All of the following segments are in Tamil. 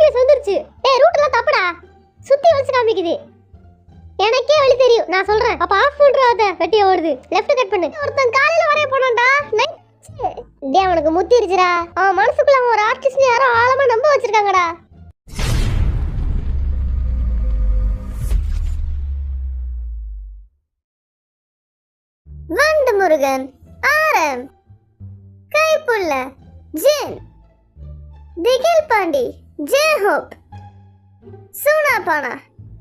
ஜிபிஎஸ் வந்துருச்சு. டேய் ரூட்லாம் தப்புடா. சுத்தி வச்சு காமிக்குது. எனக்கே வழி தெரியும். நான் சொல்றேன். அப்ப ஆஃப் பண்றாத. வெட்டியா ஓடுது. லெஃப்ட் கட் பண்ணு. ஒருத்தன் காலையில வரைய போனான்டா. டேய் அவனுக்கு முத்திருச்சுடா. அவன் மனசுக்குள்ள ஒரு ஆர்டிஸ்ட் யாரோ ஆழமா நம்ப வச்சிருக்காங்கடா. வண்டு முருகன் ஆரம் Kaipulla Jin Thigil Pandi J Hope Soonapaana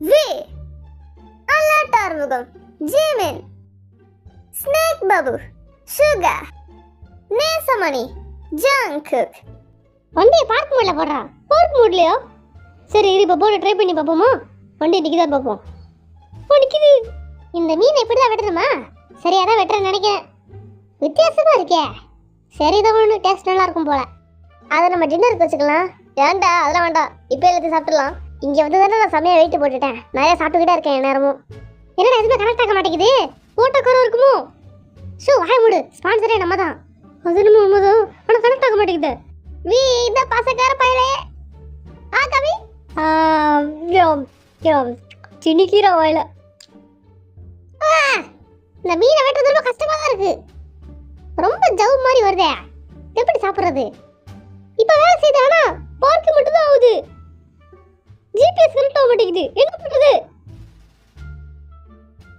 V அல்லாட்டார்முகம் Jimin snake Babu Suga Nesamani Jungkook. வண்டியை பார்க் மூட்ல போடுறா. பார்க் மூட்லையோ? சரி இரு, இப்போ போட ட்ரை பண்ணி பார்ப்போமா? வண்டி நிற்கிதான் பார்ப்போம். நிற்கிது. இந்த மீன் எப்படி தான் வெட்டணுமா? சரியா தான் வெட்டுறேன்னு நினைக்கிறேன். வித்தியாசமா இருக்கே. சரி தான் ஒன்று டேஸ்ட் நல்லா இருக்கும் போல. அதை நம்ம டின்னருக்கு வச்சுக்கலாம். ஏன்டா அதெல்லாம் வேண்டாம், இப்போ எல்லாத்தையும் சாப்பிடலாம். இங்கே வந்து தானே நான் செம்மையாக வெயிட் போட்டுட்டேன். நிறைய சாப்பிட்டுக்கிட்டே இருக்கேன் நேரமும். என்னடா எதுவுமே கனெக்ட் ஆக மாட்டேங்குது. ஓட்டக்குறவு இருக்குமோ? ஷோ வாய் மூடு. ஸ்பான்சரே நம்ம தான். அது நம்ம உண்மைதான். ஆனால் கனெக்ட் ஆக மாட்டேங்குது. வீ இந்த பாசக்கார பயலே. கவி சின்னிக்கீரை வாயில. இந்த மீனை வெட்டுறது ரொம்ப கஷ்டமா தான் இருக்கு. ரொம்ப ஜவு மாதிரி வருதே. எப்படி சாப்பிடுறது? இப்ப வேலை செய்தானா பார்க்க மட்டும் தான் ஆகுது. ஜிபிஎஸ் கனெக்ட் ஆக மாட்டேங்குது. என்ன பண்றது?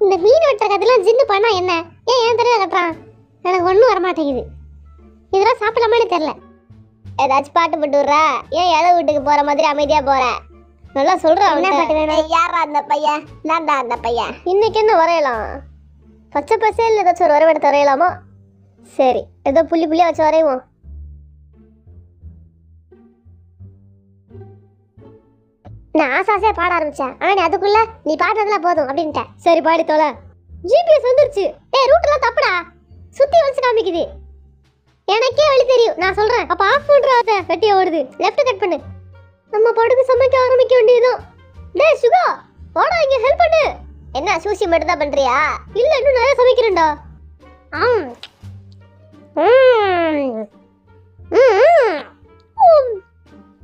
இந்த மீன் வெட்டுற கதெல்லாம் ஜின்னு பண்ணா என்ன? ஏன் தெரியல கட்டுறான்? எனக்கு ஒன்றும் வர மாட்டேங்குது. இதெல்லாம் சாப்பிடலாமான்னு தெரியல. ஏதாச்சும் பாட்டு போட்டு விடுறா. ஏன் இலை வீட்டுக்கு போற மாதிரி அமைதியா போற? நல்லா சொல்றான். என்ன பாட்டு வேணும்? யாரா அந்த பையன்? நான்டா அந்த பையன். இன்னைக்கு என்ன வரையலாம்? பச்சை பசேல் ஏதாச்சும் ஒரு வரைபடத்தை வரையலாமா? சரி, ஏதோ புள்ளி புள்ளியா வச்சு வரைவோம். நான் ஆசாசையா பாட ஆரம்பிச்சேன். ஆனா நீ அதுக்குள்ள நீ பாடுறதுலாம் போதும் அப்படின்ட்ட. சரி பாடி தோல. ஜிபிஎஸ் வந்துருச்சு. டேய் ரூட்லாம் தப்புடா. சுத்தி வச்சு காமிக்குது. எனக்கே வழி தெரியும். நான் சொல்றேன். அப்ப ஆஃப் பண்றாத. வெட்டியா ஓடுது. லெஃப்ட் கட் பண்ணு. நம்ம படுக்கு சமைக்க ஆரம்பிக்க வேண்டியதுதான். டேய் சுகா வாடா இங்க ஹெல்ப் பண்ணு. என்ன சூசி மட்டும் தான் பண்றியா? இல்ல இன்னும் நிறைய சமைக்கிறேன்டா.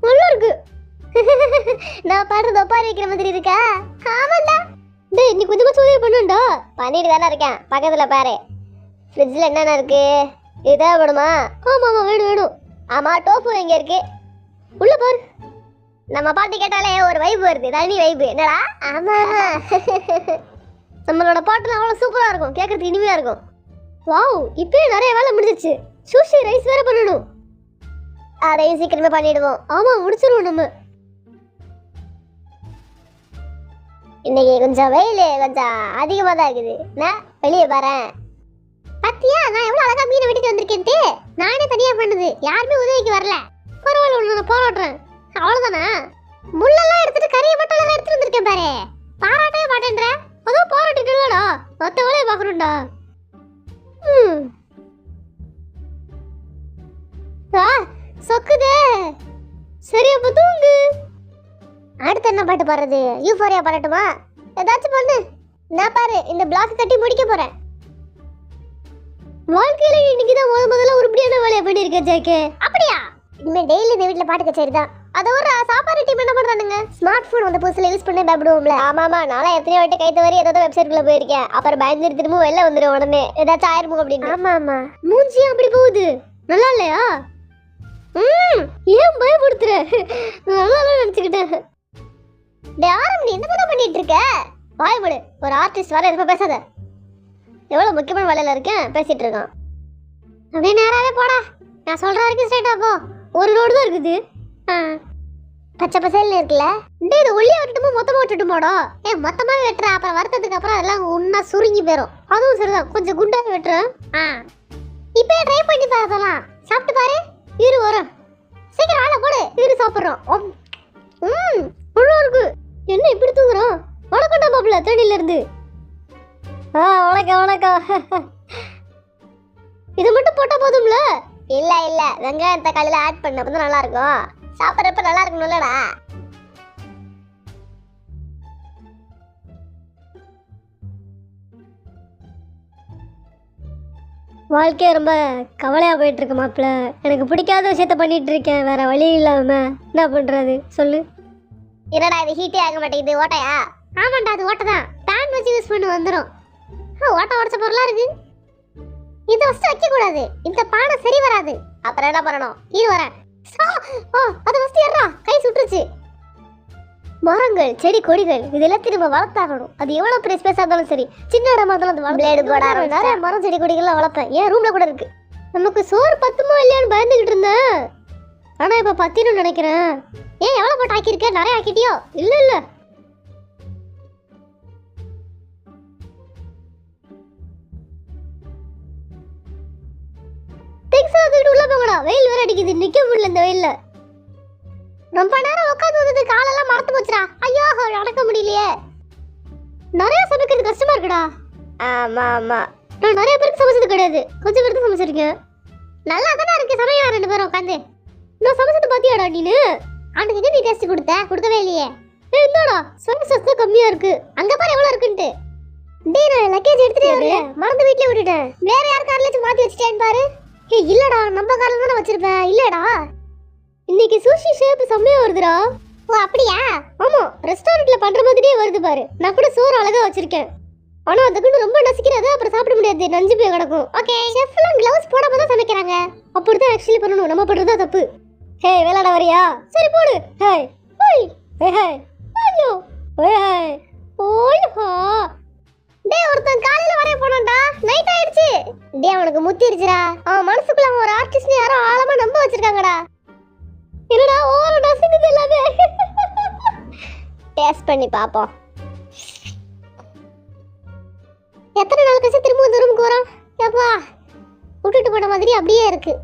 நல்லா இருக்கு. நான் பாடுறது ஒப்பாரி வைக்கிற மாதிரி இருக்கா? ஆமாண்டா. டேய் நீ கொஞ்சமா உதவி பண்ணுடா. பண்ணிட்டு தானே இருக்கேன். பக்கத்துல பாரு. ஃப்ரிட்ஜ்ல என்னென்ன இருக்கு? இது தேவைப்படுமா? ஆமா ஆமா வேணும் வேணும். ஆமா டோஃபு எங்க இருக்கு? உள்ள பாரு. நம்ம பாட்டு கேட்டாலே ஒரு வைப் வருது. தனி வைப். என்னடா? ஆமா நம்மளோட பாட்டுலாம் அவ்வளோ சூப்பரா இருக்கும். கேட்கறதுக்கு இனிமையா இருக்கும். வாவ் இப்பயே நிறைய வேலை முடிஞ்சிச்சு. சூஷி ரைஸ் வேற பண்ணணும். அதையும் சீக்கிரமே பண்ணிடுவோம். ஆமா முடிச்சிருவோம் நம்ம. இன்னைக்கு கொஞ்சம் வெயில் கொஞ்சம் அதிகமாக தான் இருக்குது. நான் வெளியே வரேன். பத்தியா நான் எவ்வளோ அழகா மீனை வெட்டிட்டு வந்திருக்கேன்ட்டு. நானே தனியாக பண்ணுது. யாருமே உதவிக்கு வரல. பரவாயில்ல ஒன்று நான் பாராட்டுறேன். அவ்வளோதானே? முள்ளெல்லாம் எடுத்துட்டு கறியை மட்டும் எல்லாம் எடுத்துட்டு வந்திருக்கேன் பாரு. பாராட்டவே மாட்டேன்ற. அதான் பாராட்டிட்டு இல்லடா. மற்ற வேலையை பார்க்கணும்டா. சொக்குதே. சரி அப்ப தூங்கு. அடுத்து என்ன பாட்டு பாடுறது? யூஃபோரியா பாடட்டுமா? ஏதாச்சும் பண்ணு. நான் பாரு இந்த பிளாக் கட்டி முடிக்க போறேன். வாழ்க்கையில இன்னைக்கு தான் முதல்ல உருப்படியான வேலையை பண்ணிருக்கேன் ஜேகே. அப்படியா? இனிமே டெய்லி இந்த வீட்டுல பாட்டு கச்சேரி தான். அதை ஒரு சாப்பாடு டீம் என்ன பண்றானுங்க? ஸ்மார்ட் போன் வந்து புதுசுல யூஸ் பண்ணி பயப்படுவோம்ல. ஆமாமா நானும் எத்தனையோ வாட்டி கை தவறி ஏதாவது வெப்சைட்குள்ள போயிருக்கேன். அப்புறம் பயந்துட்டு திரும்ப வெளில வந்துடும் உடனே ஏதாச்சும் ஆயிருமோ அப்படின்னு. ஆமா ஆமா மூஞ்சியும் அப்படி போகுது. நல்லா இல்லையா? ஏன் பயப்படுத்துற? நல்லா நினைச்சுக்கிட்டேன். ஆரம் நீ என்ன பண்ணிட்டு இருக்க? வாய்மொழி ஒரு ஆர்டிஸ்ட் வர இருப்ப பேசாத. எவ்வளவு முக்கியமான வேலையில இருக்கேன் பேசிட்டு இருக்கான். அப்படியே நேராவே போடா. நான் சொல்ற வரைக்கும் ஸ்ட்ரைட்டா போ. ஒரு ரோடு தான் இருக்குது. பச்சை பசேல்னு இருக்குல்ல. டேய் இதை ஒல்லியா விட்டுட்டுமோ மொத்தமா விட்டுட்டுமோடா? மொத்தமா வெட்டுற. அப்புறம் வறுத்ததுக்கு அப்புறம் அதெல்லாம் ஒன்னா சுருங்கி போயிடும். அதுவும் சரிதான். கொஞ்சம் குண்டாக வெட்டுறேன். இப்போ ட்ரை பண்ணி பார்த்தலாம். சாப்பிட்டு பாரு. இரு வரோம். சீக்கிரம் ஆளை போடு. இரு சாப்பிட்றோம். நல்லா இருக்கு. என்ன இப்படி தூங்குறோம்? வணக்கம்டா மாப்பிள்ள தேனில இருந்து. வணக்கம் வணக்கம். இது மட்டும் போட்டா போதும்ல? இல்ல இல்ல வெங்காயம் தக்காளில ஆட் பண்ண அப்பதான் நல்லா இருக்கும். சாப்பிட்றப்ப நல்லா இருக்கணும்லடா. வாழ்க்கைய ரொம்ப கவலையா போயிட்டு இருக்கு மாப்பிள்ள. எனக்கு பிடிக்காத விஷயத்த பண்ணிட்டு இருக்கேன். வேற வழி இல்லாம என்ன பண்றது சொல்லு? என்னடா இது ஹீட்டே ஆக மாட்டேங்குது, ஓட்டையா? ஆமாண்டா, அது ஓட்டை தான். பேன் வச்சு யூஸ் பண்ணி வந்துடும். ஓட்டை உடச்ச பொருளா இருக்கு. இதை ஃபஸ்ட்டு வைக்கக்கூடாது, இந்த பானை சரி வராது. அப்புறம் என்ன பண்ணணும்? இது வரேன். அதை ஃபஸ்ட்டு ஏறா, கை சுட்டுருச்சு. மரங்கள், செடி, கொடிகள் இதெல்லாம் திரும்ப வளர்த்தாகணும். அது எவ்வளோ பெரிய ஸ்பேஸாக இருந்தாலும் சரி, சின்ன இடமா இருந்தாலும் அது பிளேடு போட நிறைய மரம், செடி, கொடிகள்லாம் வளர்ப்பேன். ஏன் ரூம்ல கூட இருக்கு. நமக்கு சோறு பத்துமோ இல்லையான்னு பயந்துகிட்டு இருந்தேன். ஆனால் இப்போ பத்தின்னு நினைக்கிறேன். ஏன் எவ்வளோ போட்டு ஆக்கியிருக்க? நிறைய ஆக்கிட்டியோ? இல்லை இல்லை, உள்ள போங்கடா. வெயில் வேற அடிக்குது, நிக்க முடியல இந்த வெயில்ல. ரொம்ப நேரம் உட்காந்து வந்து காலெல்லாம் மறந்து போச்சுடா. ஐயோ, நடக்க முடியலையே. நிறைய சமைக்கிறது கஷ்டமா இருக்குடா. ஆமா ஆமா, நான் நிறைய பேருக்கு சமைச்சது கிடையாது, கொஞ்சம் பேருக்கு சமைச்சிருக்கேன். நல்லா தானே இருக்கு சமையல். ரெண்டு பேரும் உட்காந்து நான் சமைச்சது பாத்தியாடா நீனு? அன்னைக்கு நீ டேஸ்ட் கொடுக்கவே இல்லையே. என்னடா சமைச்சது கம்மியா இருக்கு, அங்க பாரு எவ்வளவு இருக்குன்ட்டு. டேய், நான் லக்கேஜ் எடுத்துட்டு மறந்து வீட்லயே விட்டுட்டேன். வேற யார் கார்லயாச்சும் மாத்தி வச்சுட்டேன்னு பாரு. ஏய் இல்லடா, நம்ம கார்ல தானே வச்சிருப்பேன். இல்லடா, இன்னைக்கு சூஷி ஷேப் செம்மையா வருதுடா. ஓ அப்படியா? ஆமா, ரெஸ்டாரண்ட்ல பண்ற மாதிரியே வருது பாரு. நான் கூட சோறு அழகா வச்சிருக்கேன். ஆனா அதுக்குன்னு ரொம்ப நசிக்கிறது, அப்புறம் சாப்பிட முடியாது, நஞ்சு போய் கிடக்கும். ஓகே, ஷெஃப்லாம் கிளவுஸ் போடாம தான் சமைக்கிறாங்க. அப்படிதான் ஆக்சுவலி பண்ணணும், நம்ம பண்றதா தப்பு. ஹே, விளையாட வரியா? சரி போடு. ஹே ஓய் ஹே ஹே ஐயோ ஓய் ஹே ஓய் ஹா. டேய், ஒருத்தன் காலையில வரைய போனோம்டா, நைட் ஆயிடுச்சு. டேய், அவனுக்கு முத்திருச்சுடா. அவன் மனசுக்குள்ள அவன் ஒரு ஆர்டிஸ்ட்னு யாரோ ஆழமா நம்ப வச்சிருக்காங்கடா. என்னடா ஓவரா நசுக்குது எல்லாமே. டேஸ்ட் பண்ணி பாப்போம். எத்தனை நாள் கழிச்சு திரும்ப இந்த ரூமுக்கு வரோம்? எப்பா, விட்டுட்டு போன மாதிரி அப்படியே இருக்கு.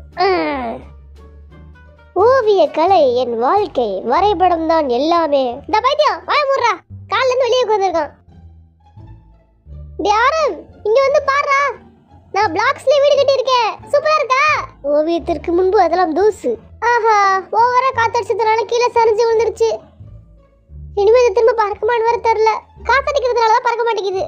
ஓவிய கலை என் வாழ்க்கை, வரைபடம் தான் எல்லாமே. இந்த பைத்தியம் வாய மூடுறா, கால்ல இருந்து வெளியே உட்கார்ந்திருக்கான். யாரும் இங்க வந்து பாருடா, நான் பிளாக்ஸ்ல வீடு கட்டி இருக்கேன். சூப்பரா இருக்கா? ஓவியத்திற்கு முன்பு அதெல்லாம் தூசு. ஆஹா, ஓவரா காத்தடிச்சதுனால கீழே சரிஞ்சு விழுந்துருச்சு. இனிமே இதை திரும்ப பறக்குமான்னு வர தெரியல. காத்தடிக்கிறதுனால தான் பறக்க மாட்டேங்குது.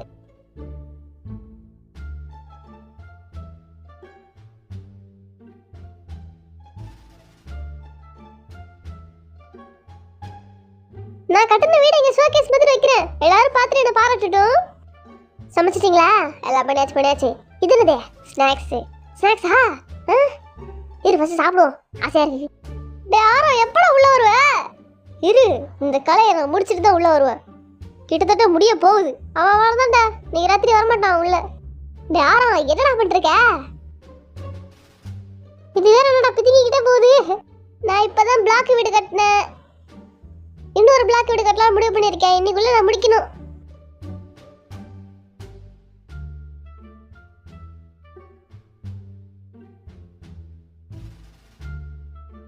நான் கட்டின வீடு இங்க ஷோகேஸ் மாதிரி வைக்கிறேன். எல்லாரும் பார்த்துட்டு என்ன பாராட்டட்டும். சமைச்சிட்டீங்களா? எல்லாம் பண்ணியாச்சு. இது என்னதே? ஸ்நாக்ஸா? இரு ஃபர்ஸ்ட் சாப்பிடுவோம், ஆசையா இருக்கு. யாரோ எப்படா உள்ள வருவ? இரு, இந்த கலையை நான் முடிச்சுட்டு தான் உள்ள வருவேன். கிட்டத்தட்ட முடிய போகுது. அவன் வரதான்டா, நீங்க ராத்திரி வரமாட்டான் உள்ள. யாரோ என்னடா பண்ணிருக்க? இது வேற என்னடா பிதிங்கிட்டே போகுது. நான் இப்பதான் பிளாக் வீடு கட்டினேன். இன்னொரு பிளாக் வீடு கட்டலாம் முடிவு பண்ணிருக்கேன். இன்னைக்குள்ள நான் முடிக்கணும்.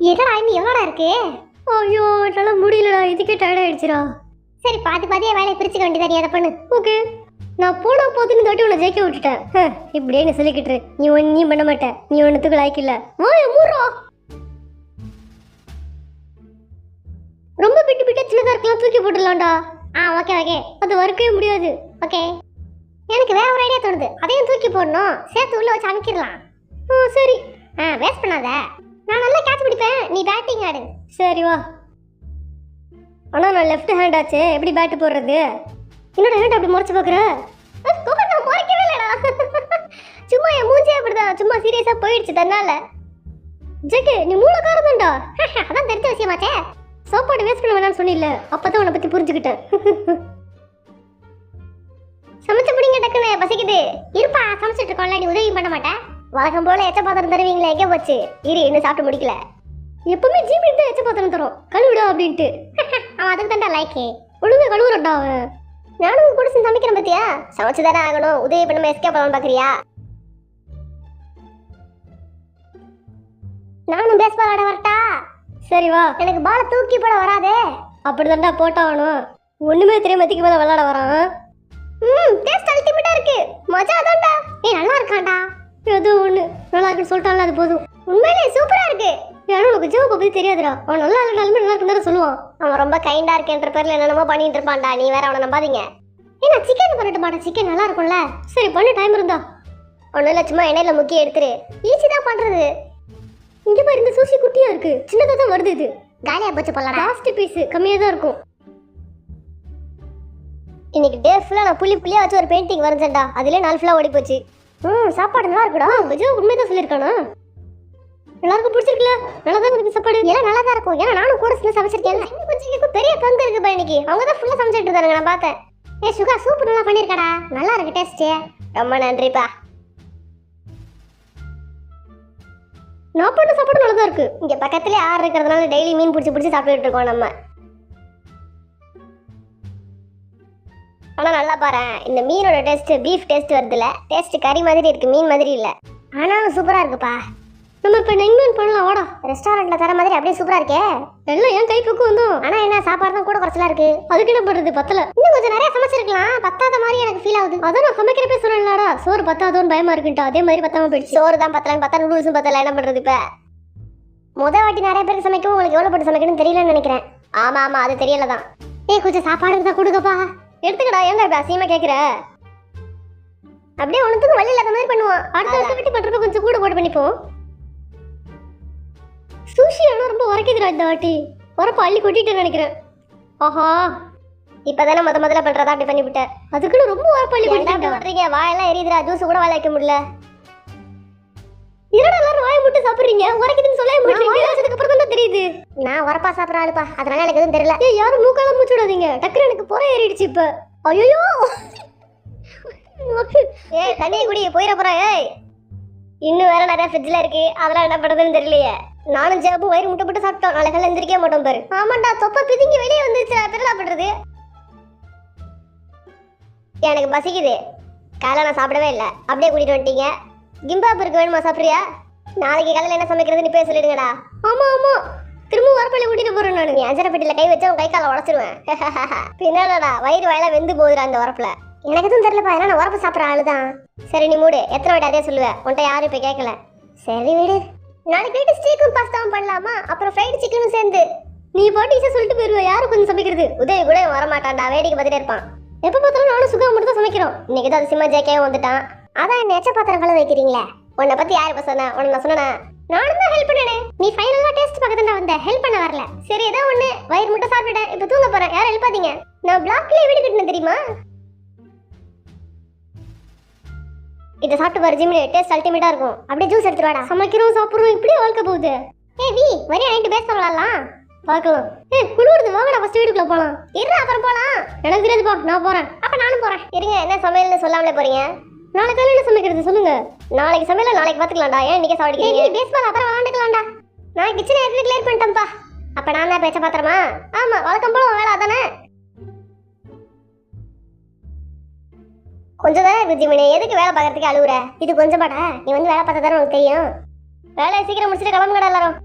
என்னடா இன்னும் எவ்வளோடா இருக்கு? ஐயோ, என்னால் முடியலடா, இதுக்கே டயர்ட் ஆயிடுச்சுடா. சரி, பாதியே வேலையை பிரிச்சுக்க வேண்டியதா, நீ அதை பண்ணு. ஓகே, நான் போனா போதுன்னு இந்த வாட்டி உன்னை ஜெயிக்க விட்டுட்டேன். இப்படியே நீ சொல்லிக்கிட்டு நீ ஒன்றும் பண்ண மாட்டேன். நீ ஒன்றுத்துக்கு லாய்க்கில்ல. மூடுறா. ரொம்ப பிட்டு சின்னதாக இருக்கலாம், தூக்கி போட்டுடலாம்டா. ஓகே, அது வறுக்கவே முடியாது. ஓகே, எனக்கு வேற ஒரு ஐடியா தோணுது. அதையும் தூக்கி போடணும், சேர்த்து உள்ள வச்சு அமைக்கிடலாம். சரி, வேஸ்ட் பண்ணாத. நான் நல்லா கேட்ச் பிடிப்பேன், நீ பேட்டிங் ஆடு. சரி வா. ஆனால் நான் லெஃப்ட் ஹேண்ட் ஆச்சு, எப்படி பேட்டு போடுறது? என்னோட ஹேண்ட் அப்படி முறைச்சு பார்க்குற? நான் முறைக்கவே இல்லைடா, சும்மா என் மூஞ்சே அப்படிதான், சும்மா சீரியஸாக போயிடுச்சு தன்னால. ஜெக்கு, நீ மூலக்காரம் தான்டா. அதான் தெரிஞ்ச விஷயமாச்சே. சாப்பாடு வேஸ்ட் பண்ண வேணாம்னு சொன்னில்ல, அப்பதான் உன்னை பற்றி புரிஞ்சுக்கிட்டேன். சமைச்ச பிடிங்க, டக்குன்னு பசிக்குது. இருப்பா, சமைச்சிட்டு இருக்கோம்ல, நீ உதவி பண்ண மாட்டேன். வழக்கம் போல எச்ச பாத்திரம் தருவீங்களே, எங்கே போச்சு? இரு, இன்னும் சாப்பிட்டு முடிக்கல. எப்பவுமே ஜிபி தான் எச்ச பாத்திரம் தரும், கழுவிடா அப்படின்ட்டு. அவன் அதுக்கு தான்டா லைக்கே, ஒழுங்கு கழுவுறடா அவன். நானும் கூட சேர்ந்து சமைக்கிறேன் பத்தியா? சமைச்சுதானே ஆகணும், உதவி பண்ண எஸ்கேப் பண்ணலாம் பாக்குறியா? நானும் பேஸ்பால் ஆட வரட்டா? சரி வா. எனக்கு பாலை தூக்கி போட வராதே. அப்படிதான்டா போட்டாகணும். ஒண்ணுமே தெரியாம தூக்கி மேல விளையாட வரான். டேஸ்ட் அல்டிமேட்டா இருக்கு, மஜா தான்டா. நல்லா இருக்கான்டா. ஏதோ ஒண்ணு நல்லா இருக்குன்னு சொல்லிட்டால, அது போதும். உண்மையிலே சூப்பரா இருக்கு. யாரும் உனக்கு ஜோக்கு பத்தி தெரியாதுடா. அவன் நல்லா இல்லைனாலுமே நல்லா இருக்குன்னு சொல்லுவான். அவன் ரொம்ப கைண்டா இருக்கேன்ற பேர்ல என்னென்னமோ பண்ணிட்டு இருப்பான்டா. நீ வேற அவனை நம்பாதீங்க. ஏன்னா சிக்கன் பண்ணிட்டு மாட்டேன், சிக்கன் நல்லா இருக்கும்ல. சரி பண்ணு, டைம் இருந்தா. ஒன்றும் இல்லை, சும்மா எண்ணெயில முக்கிய எடுத்துரு. ஈஸி தான் பண்றது. இங்க பாரு, இந்த சூசி குட்டியா இருக்கு, சின்னதாக தான் வருது. இது காலியா போச்சு போல. லாஸ்ட் பீஸ் கம்மியாக தான் இருக்கும். இன்னைக்கு டே ஃபுல்லா நான் புள்ளியா வச்சு ஒரு பெயிண்டிங் வரைஞ்சேன்டா. அதுலயே நாள் ஃபுல்லா ஓடி போச்சு. சாப்பாடு நல்லா இருக்குடா. விஜய் உண்மைதான் சொல்லியிருக்கானா? எல்லாருக்கும் பிடிச்சிருக்குல்ல? நல்லா தான் இருக்கு சாப்பாடு. எல்லாம் நல்லா தான் இருக்கும். ஏன்னா நானும் கூட சேர்ந்து சமைச்சிருக்கேன். இன்னும் கொஞ்சம் பெரிய பங்கு இருக்குப்பா இன்னைக்கு. அவங்க தான் ஃபுல்லா சமைச்சிட்டு இருந்தாங்க, நான் பார்த்தேன். சுகா சூப்பர் நல்லா பண்ணியிருக்காடா. நல்லா இருக்கு டேஸ்ட். ரொம்ப நன்றிப்பா. நான் பண்ண சாப்பாடு நல்லா தான் இருக்கு. இங்க பக்கத்துலேயே ஆறு இருக்கிறதுனால டெய்லி மீன் பிடிச்சி சாப்பிட்டுட்டு இருக்கோம் நம்ம. ஆனா நல்லா பாரு, இந்த மீனோட டேஸ்ட் பீஃப் டேஸ்ட் வருதுல. டேஸ்ட் கறி மாதிரி இருக்கு, மீன் மாதிரி இல்ல. ஆனாலும் சூப்பரா இருக்குப்பா. நம்ம இப்ப இன்வென்ட் பண்ணலாம் வாடா. ரெஸ்டாரண்ட்ல தர மாதிரி அப்படியே சூப்பரா இருக்கே. எல்லாம் என் கை பக்கம் வந்தோம். ஆனா என்ன சாப்பாடு தான் கூட குறைச்சலா இருக்கு. அதுக்கு என்ன பண்றது, பத்தல. இன்னும் கொஞ்சம் நிறைய சமைச்சிருக்கலாம். பத்தாத மாதிரி எனக்கு ஃபீல் ஆகுது. அதான் நான் சமைக்கிறப்ப சொல்றேன்லடா, சோறு பத்தாதோன்னு பயமா இருக்குன்ட்டு. அதே மாதிரி பத்தாம போயிடுச்சு. சோறு தான் பத்தலன்னு பார்த்தா நூடுல்ஸும் பத்தல. என்ன பண்றது இப்ப? வாட்டி நிறைய பேருக்கு சமைக்கவும் உங்களுக்கு எவ்வளவு போட்டு சமைக்கணும்னு தெரியலன்னு நினைக்கிறேன். ஆமா அது தெரியலதான். கொஞ்சம் சாப்பாடு தான் கொடுக்கப்பா. எடுத்துக்கடா. ஏங்க இப்ப அசியமா கேக்குற? அப்படியே உனக்கு வழி இல்லாத மாதிரி பண்ணுவான். அடுத்த விட்டு பண்றப்ப கொஞ்சம் கூட போட்டு பண்ணிப்போம். சுஷி ஆனா ரொம்ப உரைக்குதுடா இந்த வாட்டி. உரப்ப அள்ளி கொட்டிட்டு நினைக்கிறேன். ஆஹா, இப்பதானே முதல்ல பண்றதா அப்படி பண்ணிவிட்டேன். அதுக்குன்னு ரொம்ப உரப்ப அள்ளி கொட்டிட்டு வாயெல்லாம் எரியுதுடா. ஜூஸ் கூட வாழ வைக்க முடியல. இரடா எல்லாரும் வாயை முட்டு சாப்பிடுறீங்க. உரைக்குதுன்னு சொல்ல முடியல. அப்புறம் தான் தெரியுது. நான் உரப்பா சாப்பிட்ற ஆளுப்பா, அதனால எனக்கு எதுவும் தெரியல. யாரும் மூக்கால மூச்சு விடாதீங்க. டக்குனு எனக்கு புற ஏறிடுச்சு இப்ப. ஐயோ தண்ணி குடி போயிட போறா. இன்னும் வேற நிறைய ஃப்ரிட்ஜ்ல இருக்கு. அதெல்லாம் என்ன பண்றதுன்னு தெரியலையே. நானும் ஜாபும் வயிறு முட்டை போட்டு சாப்பிட்டோம். நாளைக்கு எந்திரிக்க மாட்டோம் பாரு. ஆமாண்டா, தொப்பை பிதுங்கி வெளியே வந்துருச்சு. பெருலா பண்றது. எனக்கு பசிக்குது. காலைல நான் சாப்பிடவே இல்லை. அப்படியே கூட்டிட்டு வந்துட்டீங்க. கிம்பாப் இருக்கு, வேணுமா? சாப்பிட்றியா? நாளைக்கு காலையில் என்ன சமைக்கிறதுன்னு பேர் சொல்லிடுங்கடா. ஆமா திரும்ப வரப்பள்ளி கூட்டிட்டு போறேன். நான் அஞ்சரை பெட்டியில் கை வச்சா கை காலை உடச்சிருவேன். பின்னாடா வயிறு வாயில வெந்து போகுதுடா அந்த உரப்புல. எனக்கு எதுவும் தெரியலப்பா, ஏன்னா நான் உரப்பு சாப்பிட்ற ஆளு தான். சரி நீ மூடு. எத்தனை வாட்டி அதே சொல்லுவேன். உன்ட்ட யாரும் இப்போ கேட்கல. சரி வீடு. நாளைக்கு வீட்டு ஸ்டீக்கும் பாஸ்தாவும் பண்ணலாமா? அப்புறம் ஃப்ரைடு சிக்கனும் சேர்ந்து. நீ பாட்டு ஈஸியாக சொல்லிட்டு போயிருவேன். யாரும் கொஞ்சம் சமைக்கிறது? உதவி கூட வரமாட்டான்டா, வேடிக்கை பார்த்துட்டே இருப்பான். எப்போ பார்த்தாலும் நானும் சுகா மட்டும் தான் சமைக்கிறோம். இன்னைக்கு தான் அது சிம்மா ஜேக்கையும் வந்துட்டான். அதான் என்ன எச்ச பாத்திரம் கலந்து வைக்கிறீங்களே. உன்னை பத்தி யாரு இப்ப சொன்னா? உன்னை நான் சொன்னா? நானும் தான் ஹெல்ப் பண்ணனே. நீ ஃபைனலா டேஸ்ட் பார்க்க தான் வந்த, ஹெல்ப் பண்ண வரல. சரி ஏதோ ஒண்ணு. வயிறு முட்டை சாப்பிட்டுட்டேன். இப்ப தூங்க போறேன். யாரும் ஹெல்ப் பாத்தீங்க? நான் பிளாக்லயே வீடு கட்டினேன் தெரியுமா? இதை சாப்பிட்டு பாரு ஜிம்ல. டேஸ்ட் அல்டிமேட்டா இருக்கும். அப்படியே ஜூஸ் எடுத்துட்டு வாடா. சமைக்கிறோம் சாப்பிடுறோம், இப்படியே வாழ்க்கை போகுது. வி வரையா நைட்டு பேச சொல்லலாம். பார்க்கலாம். குளிர்ந்து வாங்கடா, ஃபர்ஸ்ட் வீட்டுக்குள்ள போலாம். இருடா அப்புறம் போலாம். எனக்கு தெரியாதுப்பா, நான் போறேன். அப்ப நானும் போறேன். இருங்க, என்ன சமையல்னு சொல்லாமலே போறீங்க? நாளைக்கு காலையில சமைக்கிறது சொல்லுங்க. நாளைக்கு சமையல நாளைக்கு பாத்துக்கலாம்டா. ஏன் இன்னைக்கு சாப்பிடுறீங்க? பேஸ்பால் அப்புறம் விளையாண்டுக்கலாம்டா. நான் கிச்சனை ஏற்கனவே கிளியர் பண்ணிட்டேன்ப்பா. அப்ப நான் தான் பேச்ச பாத்திரமா? ஆமா, வழக்கம் போல வேலை அதானே. கொஞ்சம் தானே இருக்கு ஜிமினி, எதுக்கு வேலை பார்க்கறதுக்கு அழுவுற? இது கொஞ்சம் பாடா. நீ வந்து வேலை பார்த்தா தானே உனக்கு தெரியும். வேலையை சீக்கிரம் முடிச்சுட்டு கிளம்புங்கடா எல்லாரும்.